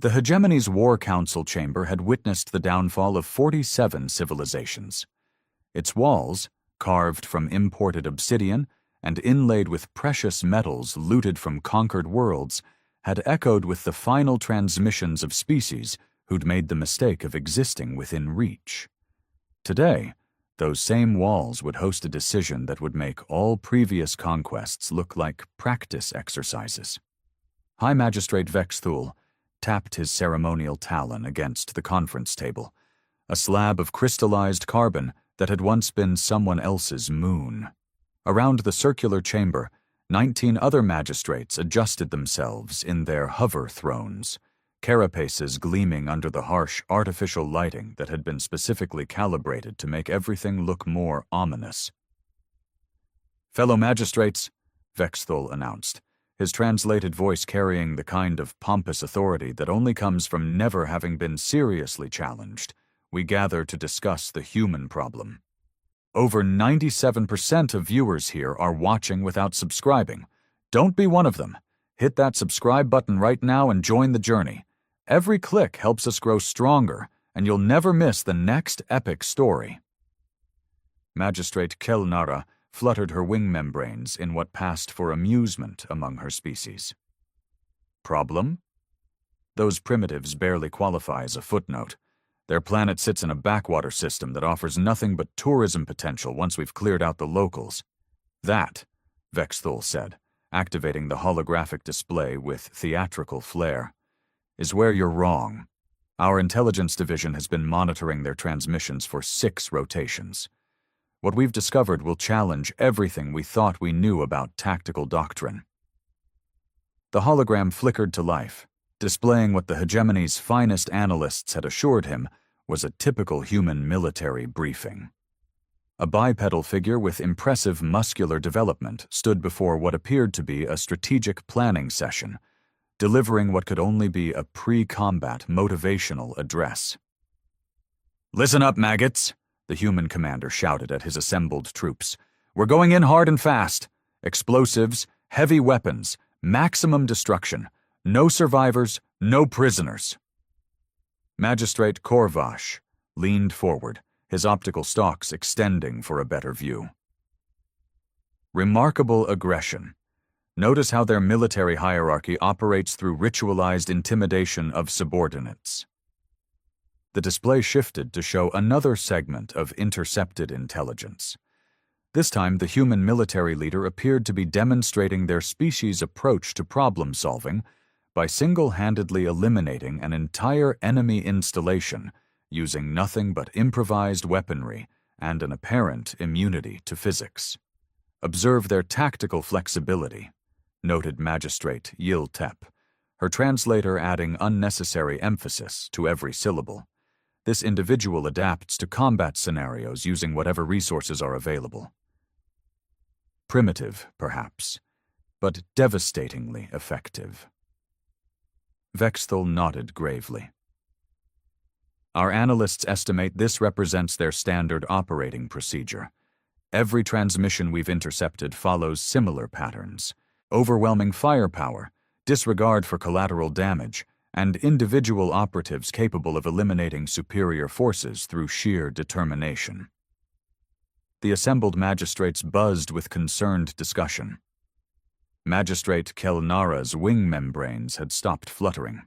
The Hegemony's War Council chamber had witnessed the downfall of 47 civilizations. Its walls, carved from imported obsidian and inlaid with precious metals looted from conquered worlds, had echoed with the final transmissions of species who'd made the mistake of existing within reach. Today, those same walls would host a decision that would make all previous conquests look like practice exercises. High Magistrate Vexthul tapped his ceremonial talon against the conference table, a slab of crystallized carbon that had once been someone else's moon. Around the circular chamber, 19 other magistrates adjusted themselves in their hover thrones, carapaces gleaming under the harsh artificial lighting that had been specifically calibrated to make everything look more ominous. "Fellow magistrates," Vexthul announced, his translated voice carrying the kind of pompous authority that only comes from never having been seriously challenged, "we gather to discuss the human problem. Over 97% of viewers here are watching without subscribing. Don't be one of them. Hit that subscribe button right now and join the journey. Every click helps us grow stronger, and you'll never miss the next epic story." Magistrate Kelnara fluttered her wing membranes in what passed for amusement among her species. Problem? Those primitives barely qualify as a footnote. Their planet sits in a backwater system that offers nothing but tourism potential once we've cleared out the locals. "That," Vexthul said, activating the holographic display with theatrical flair, "is where you're wrong. Our intelligence division has been monitoring their transmissions for 6 rotations. What we've discovered will challenge everything we thought we knew about tactical doctrine." The hologram flickered to life, displaying what the Hegemony's finest analysts had assured him was a typical human military briefing. A bipedal figure with impressive muscular development stood before what appeared to be a strategic planning session, delivering what could only be a pre-combat motivational address. "Listen up, maggots," the human commander shouted at his assembled troops. "We're going in hard and fast. Explosives, heavy weapons, maximum destruction. No survivors, no prisoners." Magistrate Korvash leaned forward, his optical stalks extending for a better view. "Remarkable aggression. Notice how their military hierarchy operates through ritualized intimidation of subordinates." The display shifted to show another segment of intercepted intelligence. This time, the human military leader appeared to be demonstrating their species' approach to problem-solving by single-handedly eliminating an entire enemy installation using nothing but improvised weaponry and an apparent immunity to physics. "Observe their tactical flexibility," noted Magistrate Yil-Tep, her translator adding unnecessary emphasis to every syllable. This individual adapts to combat scenarios using whatever resources are available. Primitive, perhaps, but devastatingly effective. Vexthul nodded gravely. "Our analysts estimate this represents their standard operating procedure. Every transmission we've intercepted follows similar patterns: overwhelming firepower, disregard for collateral damage, and individual operatives capable of eliminating superior forces through sheer determination." The assembled magistrates buzzed with concerned discussion. Magistrate Kelnara's wing membranes had stopped fluttering.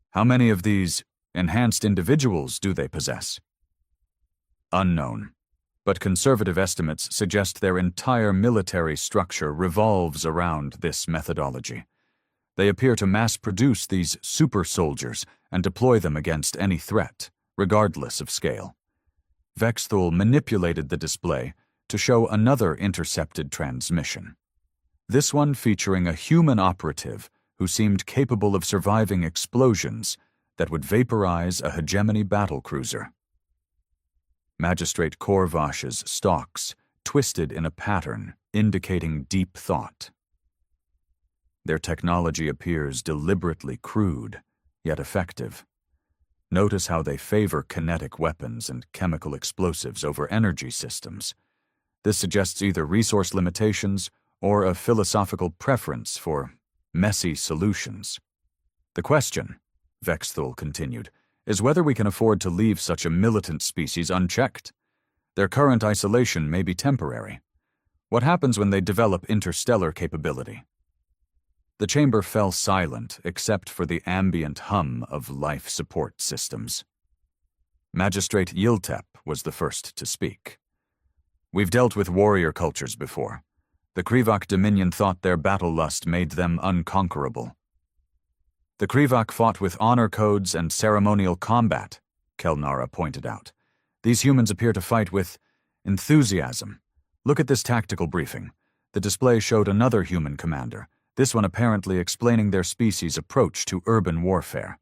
"How many of these enhanced individuals do they possess?" "Unknown, but conservative estimates suggest their entire military structure revolves around this methodology. They appear to mass-produce these super soldiers and deploy them against any threat, regardless of scale." Vexthul manipulated the display to show another intercepted transmission, this one featuring a human operative who seemed capable of surviving explosions that would vaporize a Hegemony battlecruiser. Magistrate Korvash's stalks twisted in a pattern indicating deep thought. Their technology appears deliberately crude, yet effective. Notice how they favor kinetic weapons and chemical explosives over energy systems. This suggests either resource limitations or a philosophical preference for messy solutions. The question, Vexthul continued, is whether we can afford to leave such a militant species unchecked. Their current isolation may be temporary. What happens when they develop interstellar capability? The chamber fell silent except for the ambient hum of life support systems. Magistrate Yiltep was the first to speak. We've dealt with warrior cultures before. The Krivak Dominion thought their battle lust made them unconquerable. The Krivak fought with honor codes and ceremonial combat, Kelnara pointed out. These humans appear to fight with enthusiasm. Look at this tactical briefing. The display showed another human commander, this one apparently explaining their species' approach to urban warfare.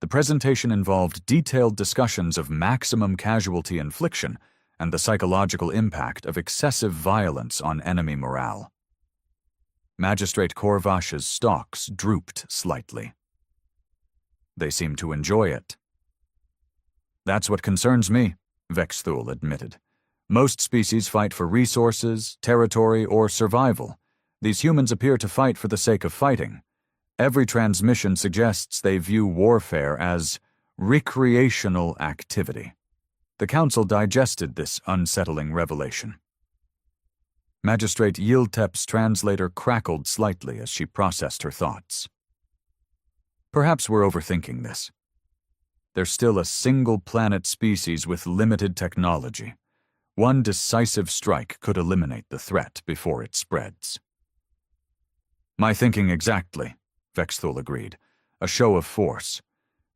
The presentation involved detailed discussions of maximum casualty infliction and the psychological impact of excessive violence on enemy morale. Magistrate Korvash's stalks drooped slightly. They seemed to enjoy it. That's what concerns me, Vexthul admitted. Most species fight for resources, territory, or survival. These humans appear to fight for the sake of fighting. Every transmission suggests they view warfare as recreational activity. The council digested this unsettling revelation. Magistrate Yiltep's translator crackled slightly as she processed her thoughts. Perhaps we're overthinking this. There's still a single-planet species with limited technology. One decisive strike could eliminate the threat before it spreads. My thinking exactly, Vexthul agreed. A show of force.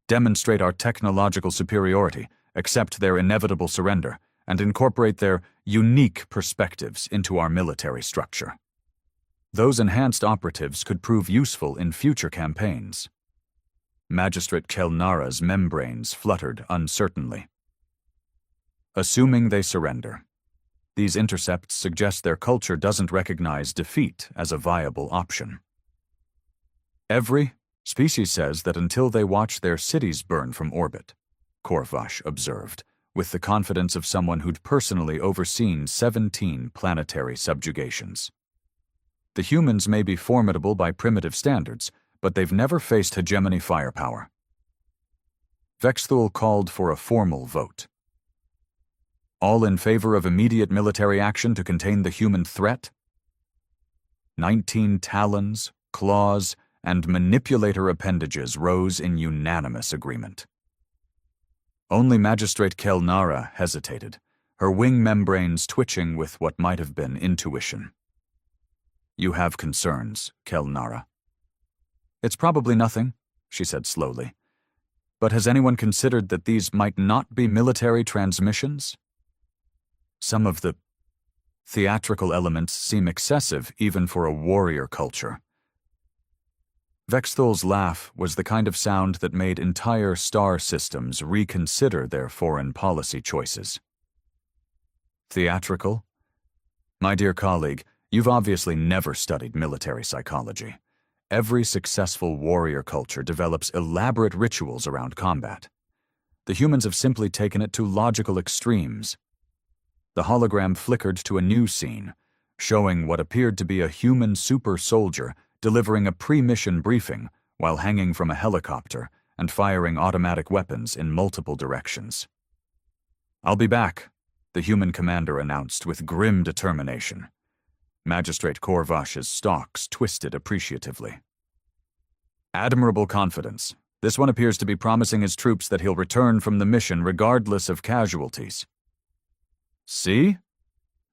Demonstrate our technological superiority, accept their inevitable surrender, and incorporate their unique perspectives into our military structure. Those enhanced operatives could prove useful in future campaigns. Magistrate Kelnara's membranes fluttered uncertainly. Assuming they surrender. These intercepts suggest their culture doesn't recognize defeat as a viable option. Every species says that until they watch their cities burn from orbit, Korvash observed, with the confidence of someone who'd personally overseen 17 planetary subjugations. The humans may be formidable by primitive standards, but they've never faced hegemony firepower. Vexthul called for a formal vote. All in favor of immediate military action to contain the human threat? 19 talons, claws, and manipulator appendages rose in unanimous agreement. Only Magistrate Kelnara hesitated, her wing membranes twitching with what might have been intuition. You have concerns, Kelnara. It's probably nothing, she said slowly. But has anyone considered that these might not be military transmissions? Some of the theatrical elements seem excessive even for a warrior culture. Vexthul's laugh was the kind of sound that made entire star systems reconsider their foreign policy choices. Theatrical? My dear colleague, you've obviously never studied military psychology. Every successful warrior culture develops elaborate rituals around combat. The humans have simply taken it to logical extremes. The hologram flickered to a new scene, showing what appeared to be a human super soldier delivering a pre-mission briefing while hanging from a helicopter and firing automatic weapons in multiple directions. I'll be back, the human commander announced with grim determination. Magistrate Korvash's stalks twisted appreciatively. Admirable confidence. This one appears to be promising his troops that he'll return from the mission regardless of casualties. See?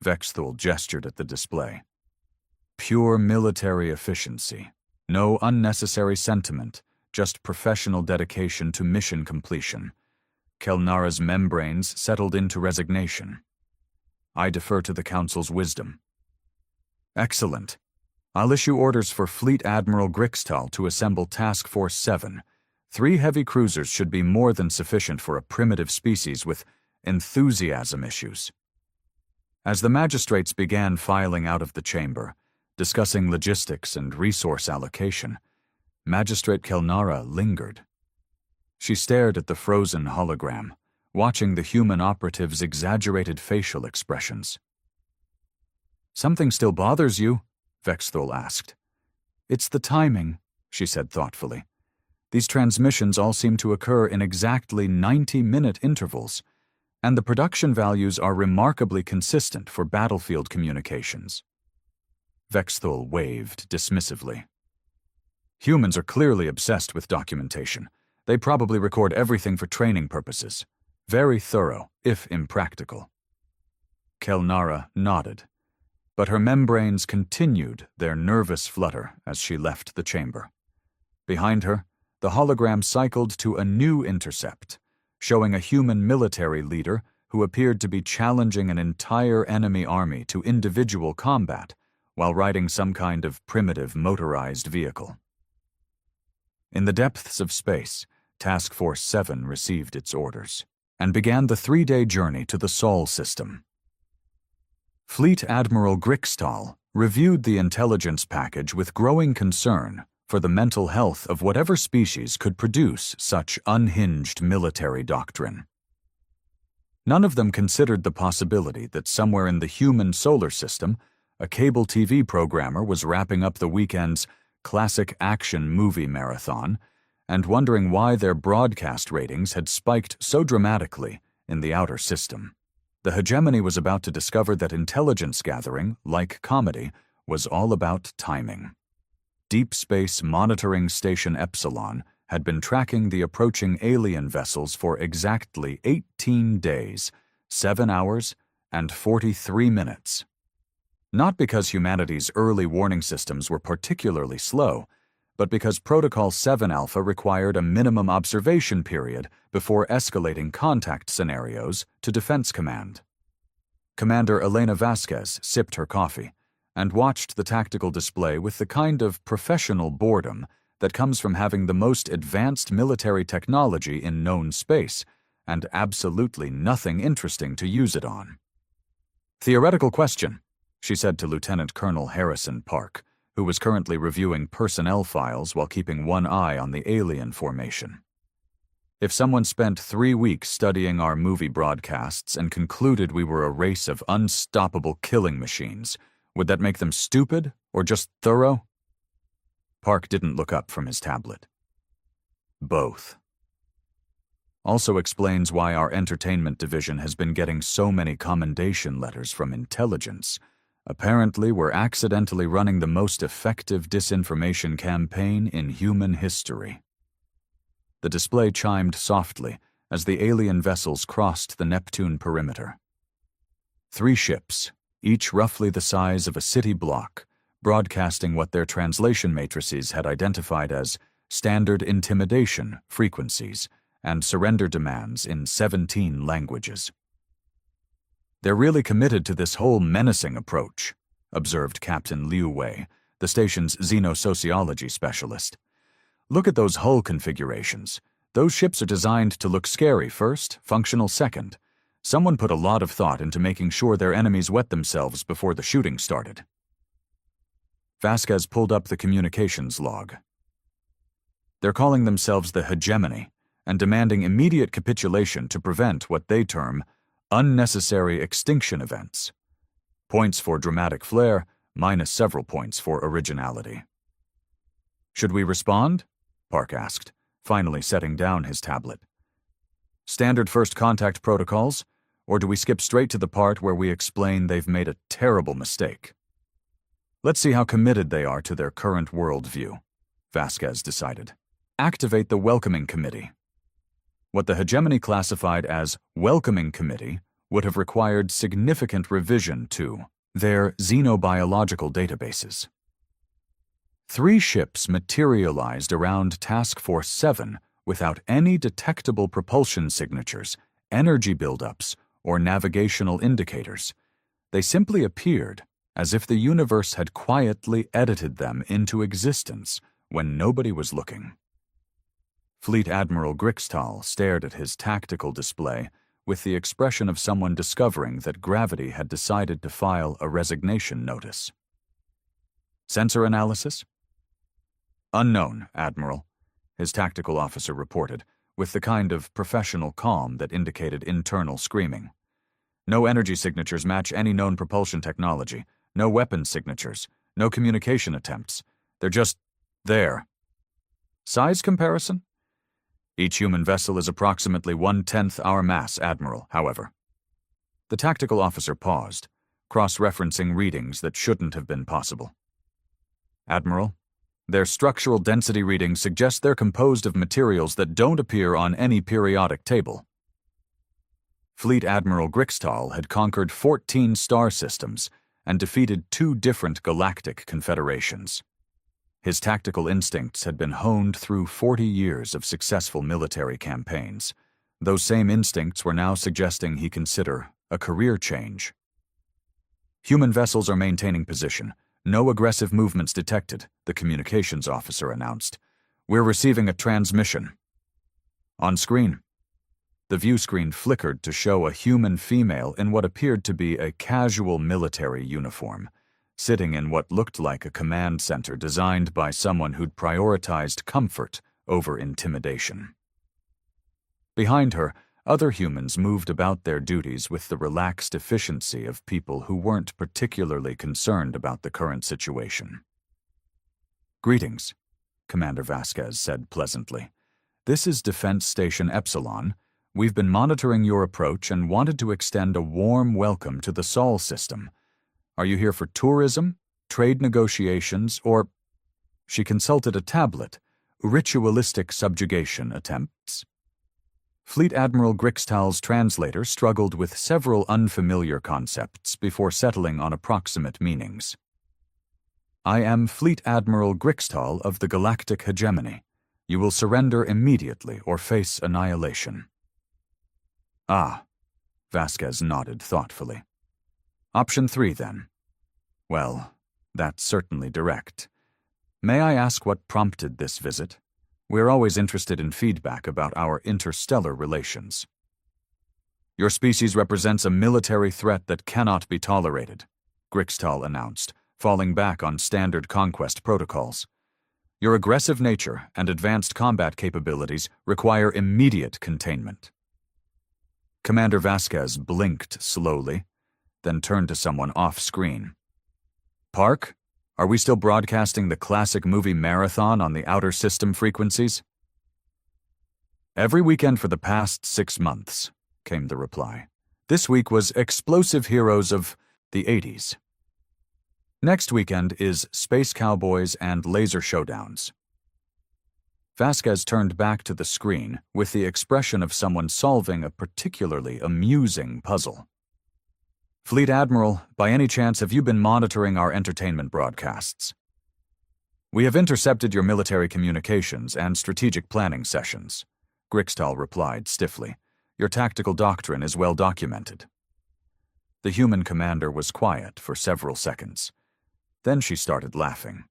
Vexthul gestured at the display. Pure military efficiency. No unnecessary sentiment, just professional dedication to mission completion. Kelnara's membranes settled into resignation. I defer to the Council's wisdom. Excellent. I'll issue orders for Fleet Admiral Grixtal to assemble Task Force 7. 3 heavy cruisers should be more than sufficient for a primitive species with enthusiasm issues. As the magistrates began filing out of the chamber, discussing logistics and resource allocation, Magistrate Kelnara lingered. She stared at the frozen hologram, watching the human operative's exaggerated facial expressions. Something still bothers you? Vexthul asked. It's the timing, she said thoughtfully. These transmissions all seem to occur in exactly 90-minute intervals, and the production values are remarkably consistent for battlefield communications. Vexthul waved dismissively. Humans are clearly obsessed with documentation. They probably record everything for training purposes. Very thorough, if impractical. Kelnara nodded, but her membranes continued their nervous flutter as she left the chamber. Behind her, the hologram cycled to a new intercept, showing a human military leader who appeared to be challenging an entire enemy army to individual combat while riding some kind of primitive motorized vehicle. In the depths of space, Task Force 7 received its orders and began the 3-day journey to the Sol system. Fleet Admiral Grixtal reviewed the intelligence package with growing concern for the mental health of whatever species could produce such unhinged military doctrine. None of them considered the possibility that somewhere in the human solar system, a cable TV programmer was wrapping up the weekend's classic action movie marathon and wondering why their broadcast ratings had spiked so dramatically in the outer system. The hegemony was about to discover that intelligence gathering, like comedy, was all about timing. Deep Space Monitoring Station Epsilon had been tracking the approaching alien vessels for exactly 18 days, 7 hours, and 43 minutes. Not because humanity's early warning systems were particularly slow, but because Protocol 7 Alpha required a minimum observation period before escalating contact scenarios to Defense Command. Commander Elena Vasquez sipped her coffee and watched the tactical display with the kind of professional boredom that comes from having the most advanced military technology in known space and absolutely nothing interesting to use it on. "Theoretical question," she said to Lieutenant Colonel Harrison Park, who was currently reviewing personnel files while keeping one eye on the alien formation. "If someone spent 3 weeks studying our movie broadcasts and concluded we were a race of unstoppable killing machines, would that make them stupid or just thorough?" Park didn't look up from his tablet. "Both. Also explains why our entertainment division has been getting so many commendation letters from intelligence. Apparently, we're accidentally running the most effective disinformation campaign in human history." The display chimed softly as the alien vessels crossed the Neptune perimeter. 3 ships, each roughly the size of a city block, broadcasting what their translation matrices had identified as standard intimidation frequencies and surrender demands in 17 languages. "They're really committed to this whole menacing approach," observed Captain Liu Wei, the station's xenosociology specialist. "Look at those hull configurations. Those ships are designed to look scary first, functional second. Someone put a lot of thought into making sure their enemies wet themselves before the shooting started." Vasquez pulled up the communications log. "They're calling themselves the Hegemony and demanding immediate capitulation to prevent what they term unnecessary extinction events. Points for dramatic flair, minus several points for originality." "Should we respond?" Park asked, finally setting down his tablet. "Standard first contact protocols, or do we skip straight to the part where we explain they've made a terrible mistake?" "Let's see how committed they are to their current worldview," Vasquez decided. "Activate the Welcoming Committee." What the Hegemony classified as Welcoming Committee would have required significant revision to their xenobiological databases. 3 ships materialized around Task Force 7 without any detectable propulsion signatures, energy buildups, or navigational indicators. They simply appeared as if the universe had quietly edited them into existence when nobody was looking. Fleet Admiral Grixtal stared at his tactical display with the expression of someone discovering that gravity had decided to file a resignation notice. "Sensor analysis?" "Unknown, Admiral," his tactical officer reported, with the kind of professional calm that indicated internal screaming. "No energy signatures match any known propulsion technology, no weapons signatures, no communication attempts. They're just there." Size comparison? Each human vessel is approximately 1/10 our mass, Admiral, however. The tactical officer paused, cross-referencing readings that shouldn't have been possible. Admiral, their structural density readings suggest they're composed of materials that don't appear on any periodic table. Fleet Admiral Grixtal had conquered 14 star systems and defeated 2 different galactic confederations. His tactical instincts had been honed through 40 years of successful military campaigns. Those same instincts were now suggesting he consider a career change. Human vessels are maintaining position. No aggressive movements detected, the communications officer announced. We're receiving a transmission. On screen. The view screen flickered to show a human female in what appeared to be a casual military uniform, sitting in what looked like a command center designed by someone who'd prioritized comfort over intimidation. Behind her, other humans moved about their duties with the relaxed efficiency of people who weren't particularly concerned about the current situation. Greetings, Commander Vasquez said pleasantly. This is Defense Station Epsilon. We've been monitoring your approach and wanted to extend a warm welcome to the Sol system. Are you here for tourism, trade negotiations, or... She consulted a tablet, ritualistic subjugation attempts. Fleet Admiral Grixtal's translator struggled with several unfamiliar concepts before settling on approximate meanings. I am Fleet Admiral Grixtal of the Galactic Hegemony. You will surrender immediately or face annihilation. Ah, Vasquez nodded thoughtfully. Option 3, then. Well, that's certainly direct. May I ask what prompted this visit? We're always interested in feedback about our interstellar relations. Your species represents a military threat that cannot be tolerated, Grixtal announced, falling back on standard conquest protocols. Your aggressive nature and advanced combat capabilities require immediate containment. Commander Vasquez blinked slowly, then turned to someone off-screen. Park, are we still broadcasting the classic movie marathon on the outer system frequencies? Every weekend for the past 6 months, came the reply. This week was Explosive Heroes of the 80s. Next weekend is Space Cowboys and Laser Showdowns. Vasquez turned back to the screen with the expression of someone solving a particularly amusing puzzle. Fleet Admiral, by any chance have you been monitoring our entertainment broadcasts? We have intercepted your military communications and strategic planning sessions, Grixtal replied stiffly. Your tactical doctrine is well documented. The human commander was quiet for several seconds. Then she started laughing.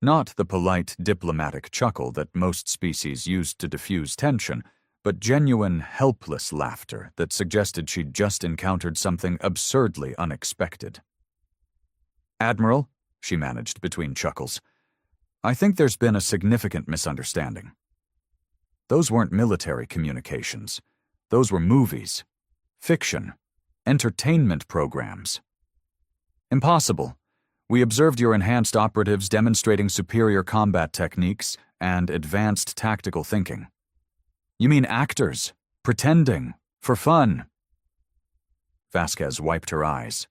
Not the polite diplomatic chuckle that most species used to diffuse tension, but genuine, helpless laughter that suggested she'd just encountered something absurdly unexpected. Admiral, she managed between chuckles, I think there's been a significant misunderstanding. Those weren't military communications. Those were movies, fiction, entertainment programs. Impossible. We observed your enhanced operatives demonstrating superior combat techniques and advanced tactical thinking. You mean actors, pretending, for fun? Vasquez wiped her eyes.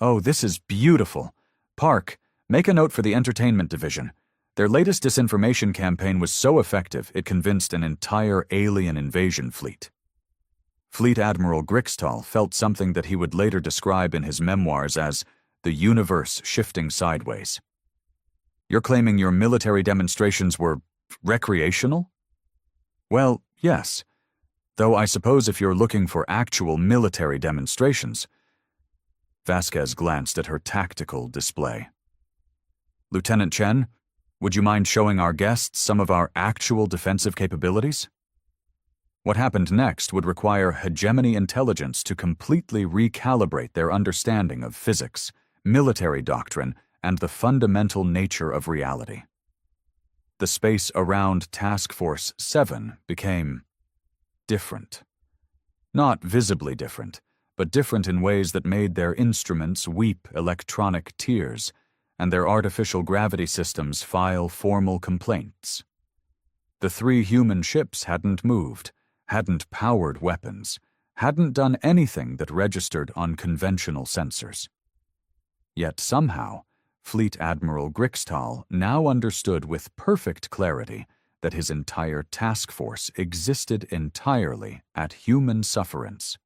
Oh, this is beautiful. Park, make a note for the entertainment division. Their latest disinformation campaign was so effective it convinced an entire alien invasion fleet. Fleet Admiral Grixtal felt something that he would later describe in his memoirs as the universe shifting sideways. You're claiming your military demonstrations were recreational? Well, yes. Though I suppose if you're looking for actual military demonstrations. Vasquez glanced at her tactical display. Lieutenant Chen, would you mind showing our guests some of our actual defensive capabilities? What happened next would require hegemony intelligence to completely recalibrate their understanding of physics, military doctrine, and the fundamental nature of reality. The space around Task Force 7 became different. Not visibly different, but different in ways that made their instruments weep electronic tears and their artificial gravity systems file formal complaints. The 3 human ships hadn't moved, hadn't powered weapons, hadn't done anything that registered on conventional sensors. Yet somehow, Fleet Admiral Grixtal now understood with perfect clarity that his entire task force existed entirely at human sufferance.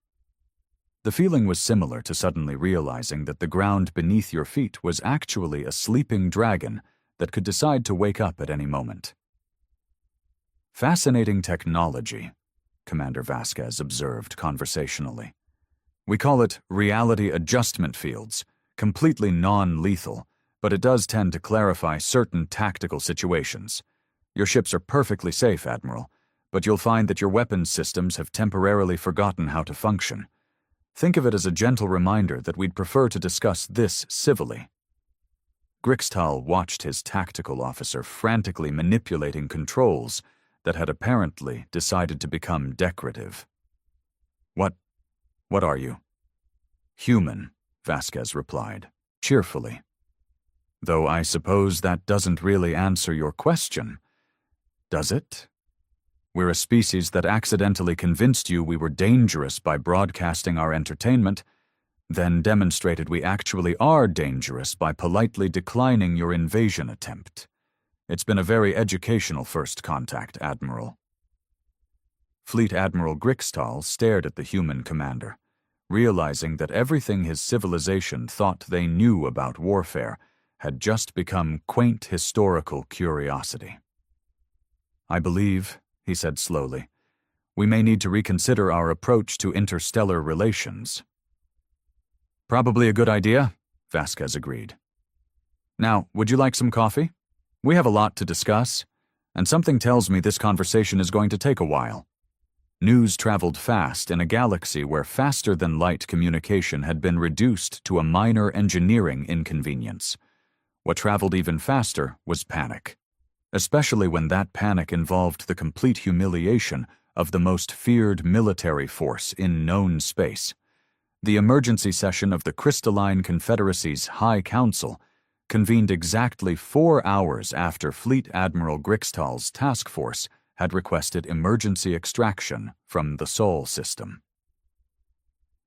The feeling was similar to suddenly realizing that the ground beneath your feet was actually a sleeping dragon that could decide to wake up at any moment. "Fascinating technology," Commander Vasquez observed conversationally. "We call it reality adjustment fields, completely non-lethal, but it does tend to clarify certain tactical situations. Your ships are perfectly safe, Admiral, but you'll find that your weapons systems have temporarily forgotten how to function. Think of it as a gentle reminder that we'd prefer to discuss this civilly." Grixtal watched his tactical officer frantically manipulating controls that had apparently decided to become decorative. What are you?" "Human," Vasquez replied, cheerfully. "Though I suppose that doesn't really answer your question. Does it? We're a species that accidentally convinced you we were dangerous by broadcasting our entertainment, then demonstrated we actually are dangerous by politely declining your invasion attempt. It's been a very educational first contact, Admiral." Fleet Admiral Grixtal stared at the human commander, realizing that everything his civilization thought they knew about warfare had just become quaint historical curiosity. "I believe," he said slowly, "we may need to reconsider our approach to interstellar relations." "Probably a good idea," Vasquez agreed. "Now, would you like some coffee? We have a lot to discuss, and something tells me this conversation is going to take a while." News traveled fast in a galaxy where faster-than-light communication had been reduced to a minor engineering inconvenience. What traveled even faster was panic, especially when that panic involved the complete humiliation of the most feared military force in known space. The emergency session of the Crystalline Confederacy's High Council convened exactly 4 hours after Fleet Admiral Grixtal's task force had requested emergency extraction from the Sol system.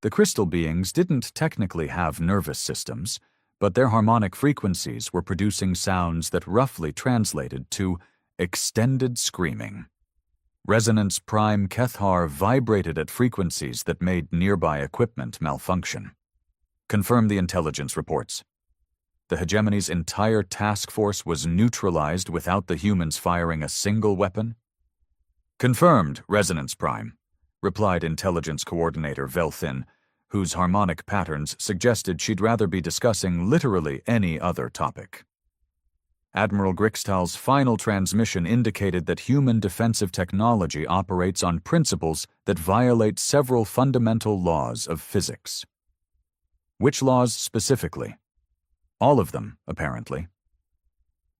The crystal beings didn't technically have nervous systems, but their harmonic frequencies were producing sounds that roughly translated to extended screaming. Resonance Prime Kethar vibrated at frequencies that made nearby equipment malfunction. "Confirm the intelligence reports. The hegemony's entire task force was neutralized without the humans firing a single weapon?" "Confirmed, Resonance Prime," replied Intelligence Coordinator Velthin, whose harmonic patterns suggested she'd rather be discussing literally any other topic. Admiral Grixtal's final transmission indicated that human defensive technology operates on principles that violate several fundamental laws of physics. "Which laws specifically?" "All of them, apparently."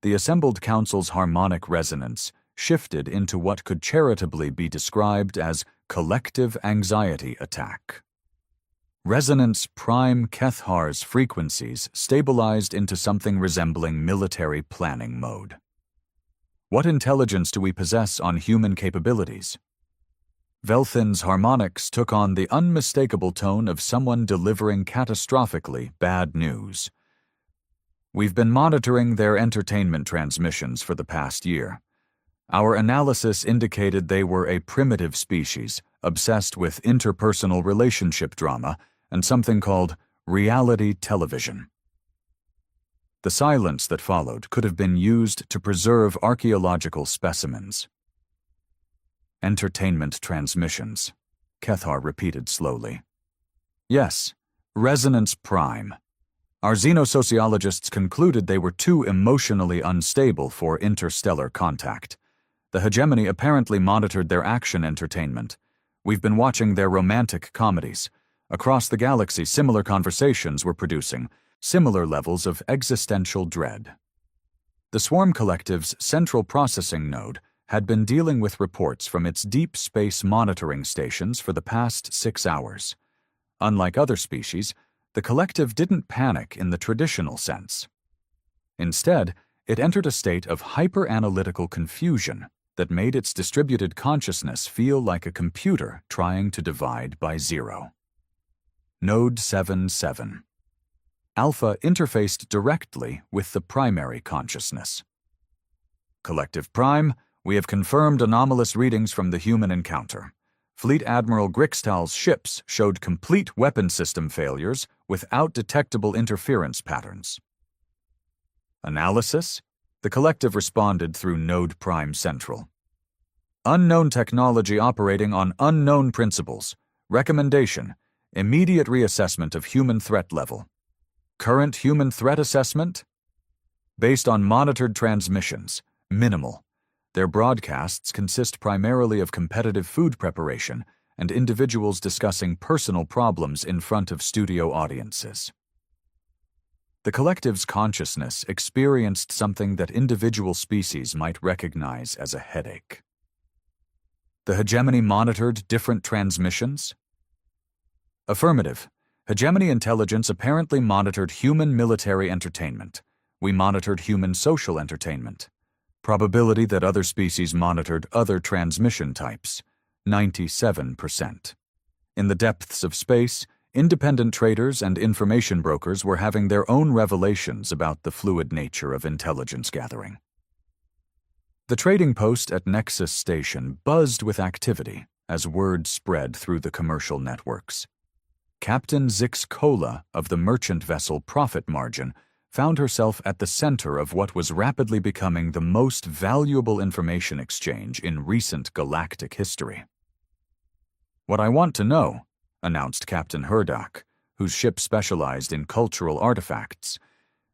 The assembled council's harmonic resonance shifted into what could charitably be described as collective anxiety attack. Resonance Prime Kethar's frequencies stabilized into something resembling military planning mode. "What intelligence do we possess on human capabilities?" Velthin's harmonics took on the unmistakable tone of someone delivering catastrophically bad news. "We've been monitoring their entertainment transmissions for the past year. Our analysis indicated they were a primitive species obsessed with interpersonal relationship drama and something called reality television." The silence that followed could have been used to preserve archaeological specimens. "Entertainment transmissions," Kethar repeated slowly. "Yes, Resonance Prime. Our xenosociologists concluded they were too emotionally unstable for interstellar contact. The hegemony apparently monitored their action entertainment. We've been watching their romantic comedies. Across the galaxy, similar conversations were producing similar levels of existential dread. The Swarm Collective's central processing node had been dealing with reports from its deep space monitoring stations for the past 6 hours. Unlike other species, the collective didn't panic in the traditional sense. Instead, it entered a state of hyper-analytical confusion that made its distributed consciousness feel like a computer trying to divide by zero. Node 7-7. Alpha interfaced directly with the primary consciousness. Collective Prime, we have confirmed anomalous readings from the human encounter. Fleet Admiral Grixtal's ships showed complete weapon system failures without detectable interference patterns. Analysis? The Collective responded through Node Prime Central. Unknown technology operating on unknown principles. Recommendation: immediate reassessment of human threat level. Current human threat assessment? Based on monitored transmissions, minimal. Their broadcasts consist primarily of competitive food preparation and individuals discussing personal problems in front of studio audiences. The Collective's consciousness experienced something that individual species might recognize as a headache. The hegemony monitored different transmissions? Affirmative. Hegemony intelligence apparently monitored human military entertainment. We monitored human social entertainment. Probability that other species monitored other transmission types, 97%. In the depths of space, independent traders and information brokers were having their own revelations about the fluid nature of intelligence gathering. The trading post at Nexus Station buzzed with activity as word spread through the commercial networks. Captain Zix Kola of the merchant vessel Profit Margin found herself at the center of what was rapidly becoming the most valuable information exchange in recent galactic history. "What I want to know," announced Captain Hurdak, whose ship specialized in cultural artifacts,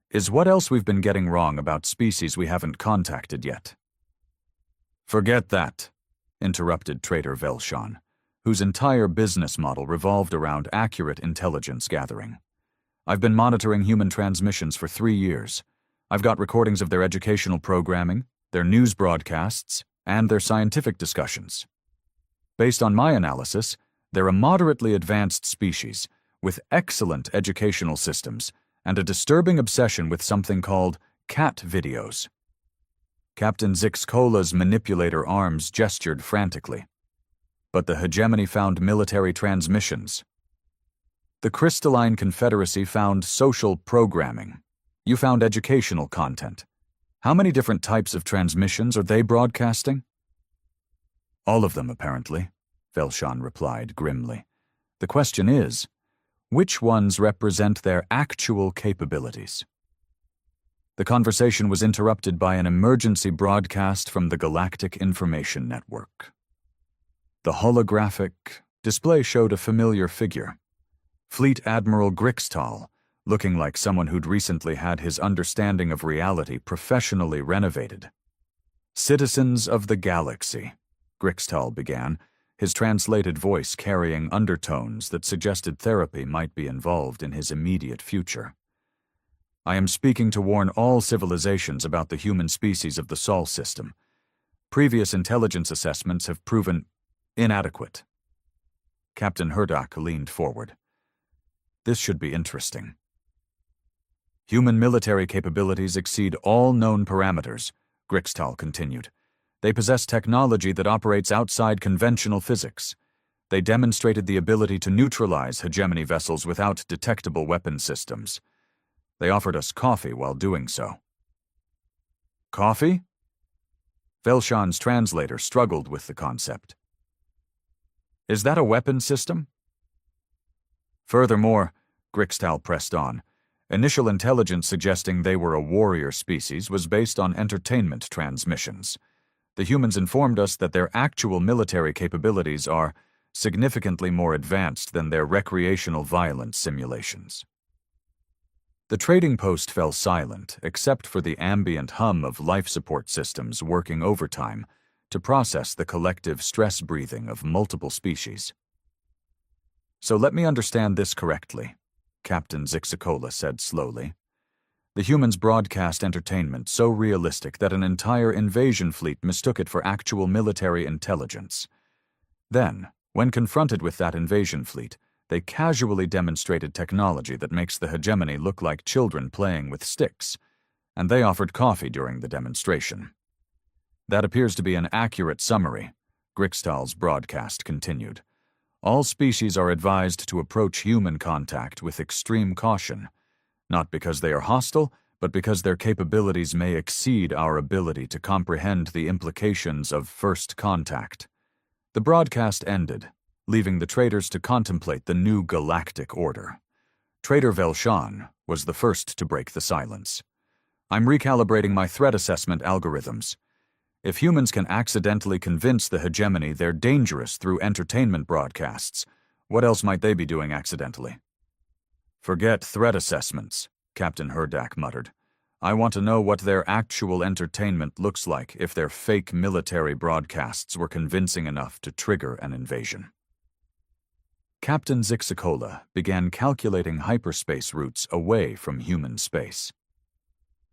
"is what else we've been getting wrong about species we haven't contacted yet." "Forget that," interrupted Trader Velshan, whose entire business model revolved around accurate intelligence gathering. "I've been monitoring human transmissions for 3 years. I've got recordings of their educational programming, their news broadcasts, and their scientific discussions. Based on my analysis, they're a moderately advanced species with excellent educational systems and a disturbing obsession with something called cat videos." Captain Zix Kola's manipulator arms gestured frantically. "But the hegemony found military transmissions. The Crystalline Confederacy found social programming. You found educational content. How many different types of transmissions are they broadcasting?" "All of them, apparently," Velshan replied grimly. "The question is, which ones represent their actual capabilities?" The conversation was interrupted by an emergency broadcast from the Galactic Information Network. The holographic display showed a familiar figure. Fleet Admiral Grixtal, looking like someone who'd recently had his understanding of reality professionally renovated. "Citizens of the galaxy," Grixtal began, his translated voice carrying undertones that suggested therapy might be involved in his immediate future. "I am speaking to warn all civilizations about the human species of the Sol system. Previous intelligence assessments have proven inadequate." Captain Hurdak leaned forward. "This should be interesting." "Human military capabilities exceed all known parameters," Grixtal continued. "They possess technology that operates outside conventional physics. They demonstrated the ability to neutralize hegemony vessels without detectable weapon systems. They offered us coffee while doing so." "Coffee?" Velshan's translator struggled with the concept. "Is that a weapon system?" "Furthermore," Grixtal pressed on, "initial intelligence suggesting they were a warrior species was based on entertainment transmissions. The humans informed us that their actual military capabilities are significantly more advanced than their recreational violence simulations." The trading post fell silent except for the ambient hum of life support systems working overtime to process the collective stress breathing of multiple species. "So let me understand this correctly," Captain Zixakola said slowly. "The humans broadcast entertainment so realistic that an entire invasion fleet mistook it for actual military intelligence. Then, when confronted with that invasion fleet, they casually demonstrated technology that makes the hegemony look like children playing with sticks, and they offered coffee during the demonstration. That appears to be an accurate summary, Grikstal's broadcast continued. All species are advised to approach human contact with extreme caution, not because they are hostile, but because their capabilities may exceed our ability to comprehend the implications of first contact. The broadcast ended, leaving the traders to contemplate the new galactic order. Trader Velshan was the first to break the silence. I'm recalibrating my threat assessment algorithms. If humans can accidentally convince the hegemony they're dangerous through entertainment broadcasts, what else might they be doing accidentally? Forget threat assessments, Captain Herdak muttered. I want to know what their actual entertainment looks like if their fake military broadcasts were convincing enough to trigger an invasion. Captain Zixikola began calculating hyperspace routes away from human space.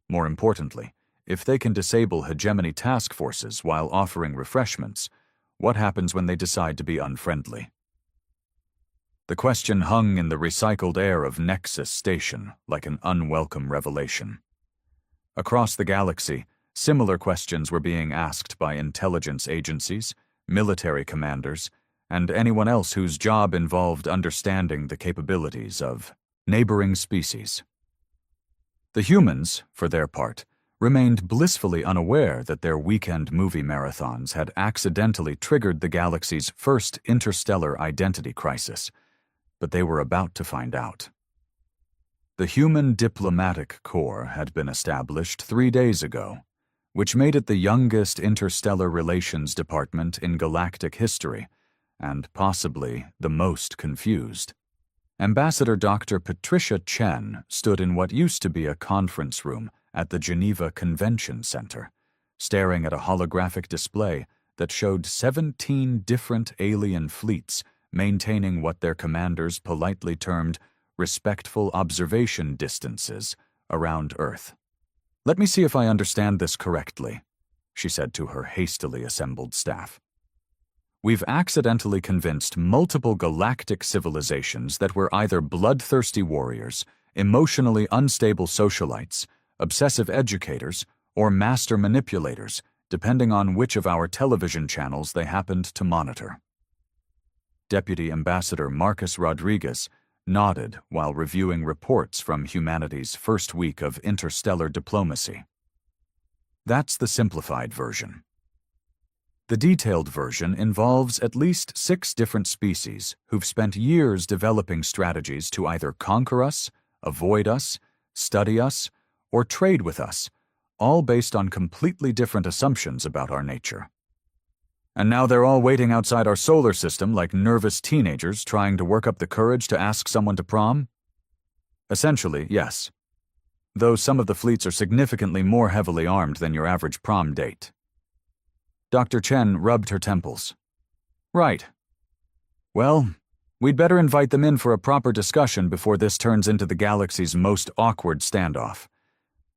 More importantly, if they can disable hegemony task forces while offering refreshments, what happens when they decide to be unfriendly? The question hung in the recycled air of Nexus Station like an unwelcome revelation. Across the galaxy, similar questions were being asked by intelligence agencies, military commanders, and anyone else whose job involved understanding the capabilities of neighboring species. The humans, for their part, remained blissfully unaware that their weekend movie marathons had accidentally triggered the galaxy's first interstellar identity crisis, but they were about to find out. The Human Diplomatic Corps had been established 3 days ago, which made it the youngest interstellar relations department in galactic history, and possibly the most confused. Ambassador Dr. Patricia Chen stood in what used to be a conference room at the Geneva Convention Center, staring at a holographic display that showed 17 different alien fleets maintaining what their commanders politely termed respectful observation distances around Earth. Let me see if I understand this correctly, she said to her hastily assembled staff. We've accidentally convinced multiple galactic civilizations that we're either bloodthirsty warriors, emotionally unstable socialites, obsessive educators, or master manipulators, depending on which of our television channels they happened to monitor. Deputy Ambassador Marcus Rodriguez nodded while reviewing reports from humanity's first week of interstellar diplomacy. That's the simplified version. The detailed version involves at least 6 different species who've spent years developing strategies to either conquer us, avoid us, study us, or trade with us, all based on completely different assumptions about our nature. And now they're all waiting outside our solar system like nervous teenagers trying to work up the courage to ask someone to prom? Essentially, yes. Though some of the fleets are significantly more heavily armed than your average prom date. Dr. Chen rubbed her temples. Right. Well, we'd better invite them in for a proper discussion before this turns into the galaxy's most awkward standoff.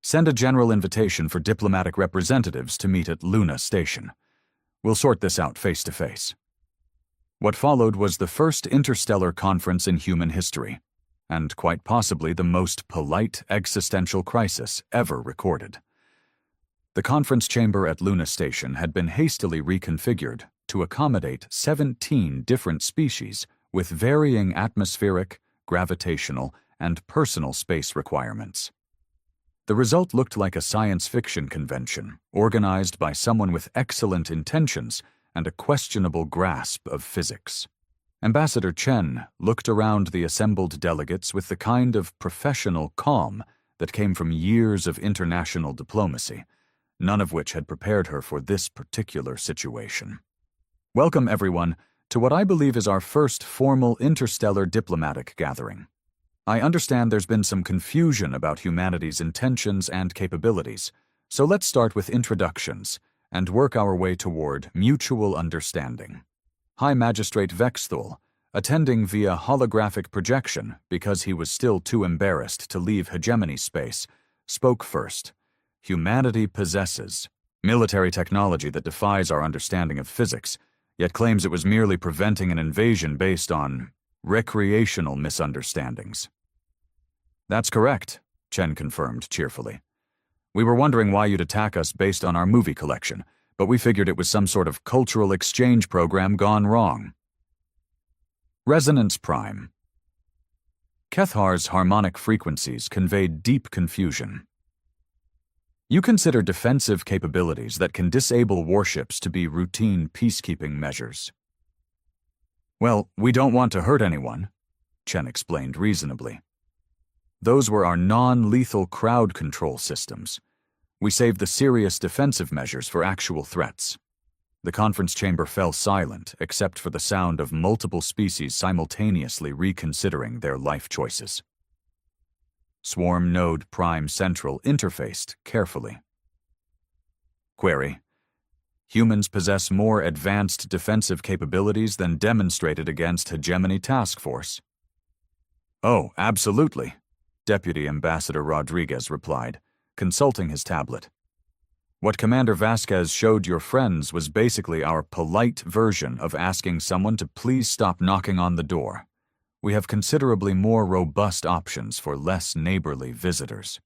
Send a general invitation for diplomatic representatives to meet at Luna Station. We'll sort this out face to face. What followed was the first interstellar conference in human history, and quite possibly the most polite existential crisis ever recorded. The conference chamber at Luna Station had been hastily reconfigured to accommodate 17 different species with varying atmospheric, gravitational, and personal space requirements. The result looked like a science fiction convention organized by someone with excellent intentions and a questionable grasp of physics. Ambassador Chen looked around the assembled delegates with the kind of professional calm that came from years of international diplomacy, none of which had prepared her for this particular situation. Welcome, everyone, to what I believe is our first formal interstellar diplomatic gathering. I understand there's been some confusion about humanity's intentions and capabilities, so let's start with introductions and work our way toward mutual understanding. High Magistrate Vexthul, attending via holographic projection because he was still too embarrassed to leave hegemony space, spoke first. Humanity possesses military technology that defies our understanding of physics, yet claims it was merely preventing an invasion based on recreational misunderstandings. That's correct, Chen confirmed cheerfully. We were wondering why you'd attack us based on our movie collection, but we figured it was some sort of cultural exchange program gone wrong. Resonance Prime. Kethar's harmonic frequencies conveyed deep confusion. You consider defensive capabilities that can disable warships to be routine peacekeeping measures. Well, we don't want to hurt anyone, Chen explained reasonably. Those were our non-lethal crowd control systems. We saved the serious defensive measures for actual threats. The conference chamber fell silent, except for the sound of multiple species simultaneously reconsidering their life choices. Swarm Node Prime Central interfaced carefully. Query: humans possess more advanced defensive capabilities than demonstrated against Hegemony Task Force. Oh, absolutely, Deputy Ambassador Rodriguez replied, consulting his tablet. What Commander Vasquez showed your friends was basically our polite version of asking someone to please stop knocking on the door. We have considerably more robust options for less neighborly visitors.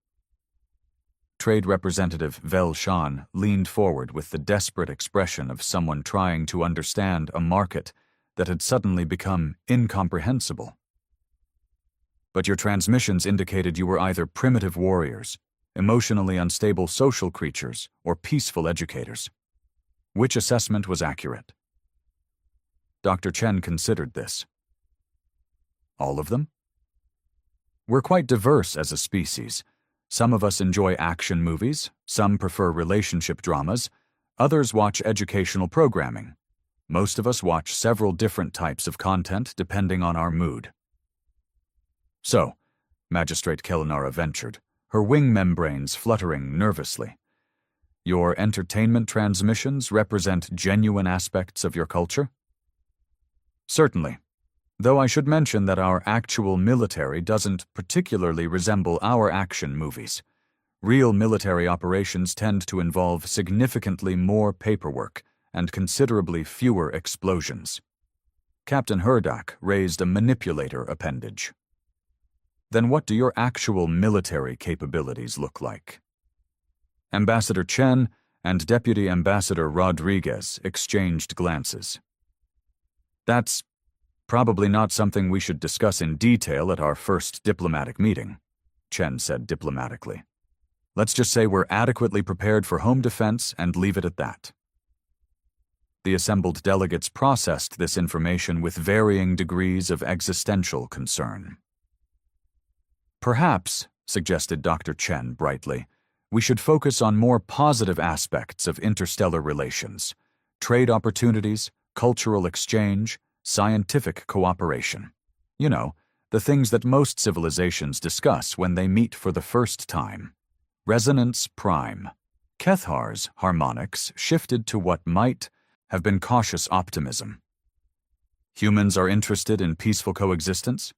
Trade Representative Vel Shan leaned forward with the desperate expression of someone trying to understand a market that had suddenly become incomprehensible. But your transmissions indicated you were either primitive warriors, emotionally unstable social creatures, or peaceful educators. Which assessment was accurate? Dr. Chen considered this. All of them? We're quite diverse as a species. Some of us enjoy action movies, some prefer relationship dramas, others watch educational programming. Most of us watch several different types of content depending on our mood. So, Magistrate Kellinara ventured, her wing membranes fluttering nervously. Your entertainment transmissions represent genuine aspects of your culture? Certainly, though I should mention that our actual military doesn't particularly resemble our action movies. Real military operations tend to involve significantly more paperwork and considerably fewer explosions. Captain Herdak raised a manipulator appendage. Then what do your actual military capabilities look like? Ambassador Chen and Deputy Ambassador Rodriguez exchanged glances. That's probably not something we should discuss in detail at our first diplomatic meeting, Chen said diplomatically. Let's just say we're adequately prepared for home defense and leave it at that. The assembled delegates processed this information with varying degrees of existential concern. Perhaps, suggested Dr. Chen brightly, we should focus on more positive aspects of interstellar relations, trade opportunities, cultural exchange, scientific cooperation. You know, the things that most civilizations discuss when they meet for the first time. Resonance Prime. Kethar's harmonics shifted to what might have been cautious optimism. Humans are interested in peaceful coexistence?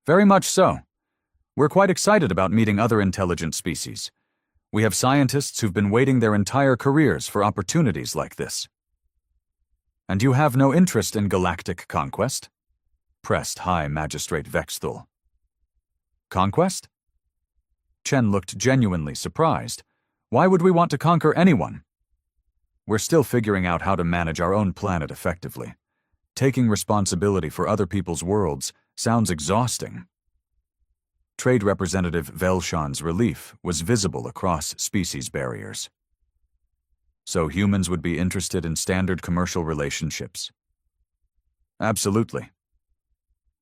Very much so. We're quite excited about meeting other intelligent species. We have scientists who've been waiting their entire careers for opportunities like this. And you have no interest in galactic conquest? Pressed High Magistrate Vexthul. Conquest? Chen looked genuinely surprised. Why would we want to conquer anyone? We're still figuring out how to manage our own planet effectively. Taking responsibility for other people's worlds sounds exhausting. Trade Representative Velshan's relief was visible across species barriers. So humans would be interested in standard commercial relationships? Absolutely.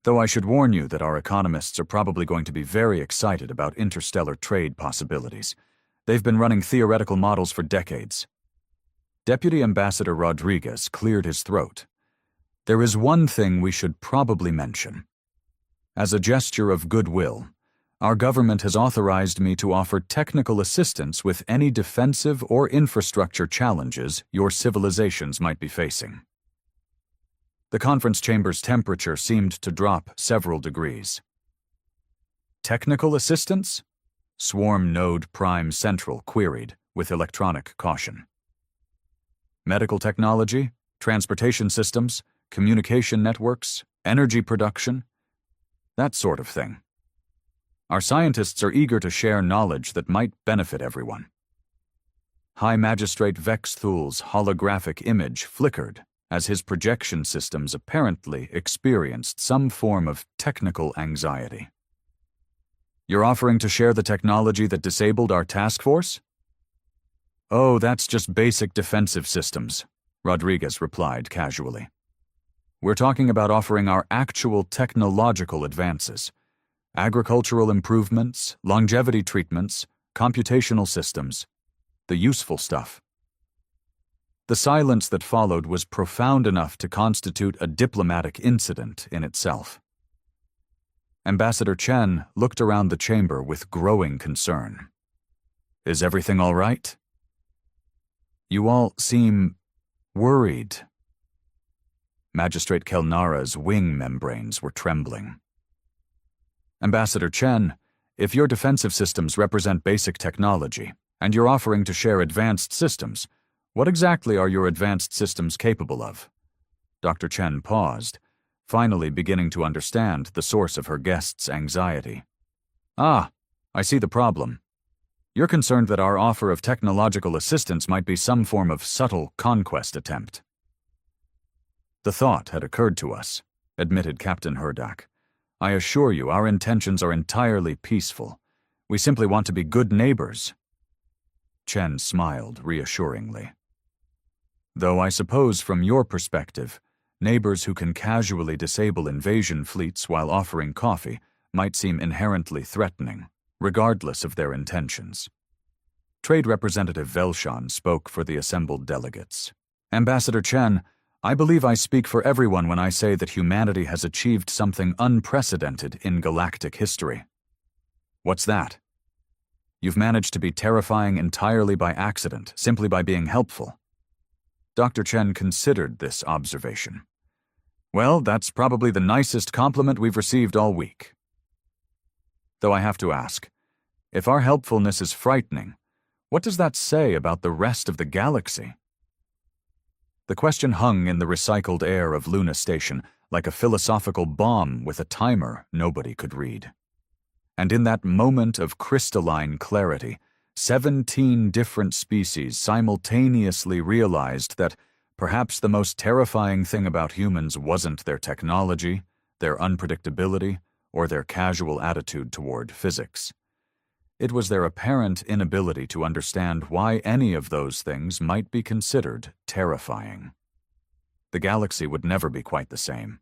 Though I should warn you that our economists are probably going to be very excited about interstellar trade possibilities. They've been running theoretical models for decades. Deputy Ambassador Rodriguez cleared his throat. There is one thing we should probably mention. As a gesture of goodwill, our government has authorized me to offer technical assistance with any defensive or infrastructure challenges your civilizations might be facing. The conference chamber's temperature seemed to drop several degrees. Technical assistance? Swarm Node Prime Central queried with electronic caution. Medical technology, transportation systems, communication networks, energy production, that sort of thing. Our scientists are eager to share knowledge that might benefit everyone. High Magistrate Vexthul's holographic image flickered as his projection systems apparently experienced some form of technical anxiety. "You're offering to share the technology that disabled our task force?" "Oh, that's just basic defensive systems," Rodriguez replied casually. "We're talking about offering our actual technological advances. Agricultural improvements, longevity treatments, computational systems. The useful stuff." The silence that followed was profound enough to constitute a diplomatic incident in itself. Ambassador Chen looked around the chamber with growing concern. "Is everything all right? You all seem worried." Magistrate Kelnara's wing membranes were trembling. "Ambassador Chen, if your defensive systems represent basic technology, and you're offering to share advanced systems, what exactly are your advanced systems capable of?" Dr. Chen paused, finally beginning to understand the source of her guest's anxiety. "Ah, I see the problem. You're concerned that our offer of technological assistance might be some form of subtle conquest attempt." "The thought had occurred to us," admitted Captain Herdak. "I assure you our intentions are entirely peaceful. We simply want to be good neighbors." Chen smiled reassuringly. "Though I suppose from your perspective, neighbors who can casually disable invasion fleets while offering coffee might seem inherently threatening, regardless of their intentions." Trade Representative Velshan spoke for the assembled delegates. "Ambassador Chen, I believe I speak for everyone when I say that humanity has achieved something unprecedented in galactic history." "What's that?" "You've managed to be terrifying entirely by accident, simply by being helpful." Dr. Chen considered this observation. "Well, that's probably the nicest compliment we've received all week. Though I have to ask, if our helpfulness is frightening, what does that say about the rest of the galaxy?" The question hung in the recycled air of Luna Station like a philosophical bomb with a timer nobody could read. And in that moment of crystalline clarity, 17 different species simultaneously realized that perhaps the most terrifying thing about humans wasn't their technology, their unpredictability, or their casual attitude toward physics. It was their apparent inability to understand why any of those things might be considered terrifying. The galaxy would never be quite the same.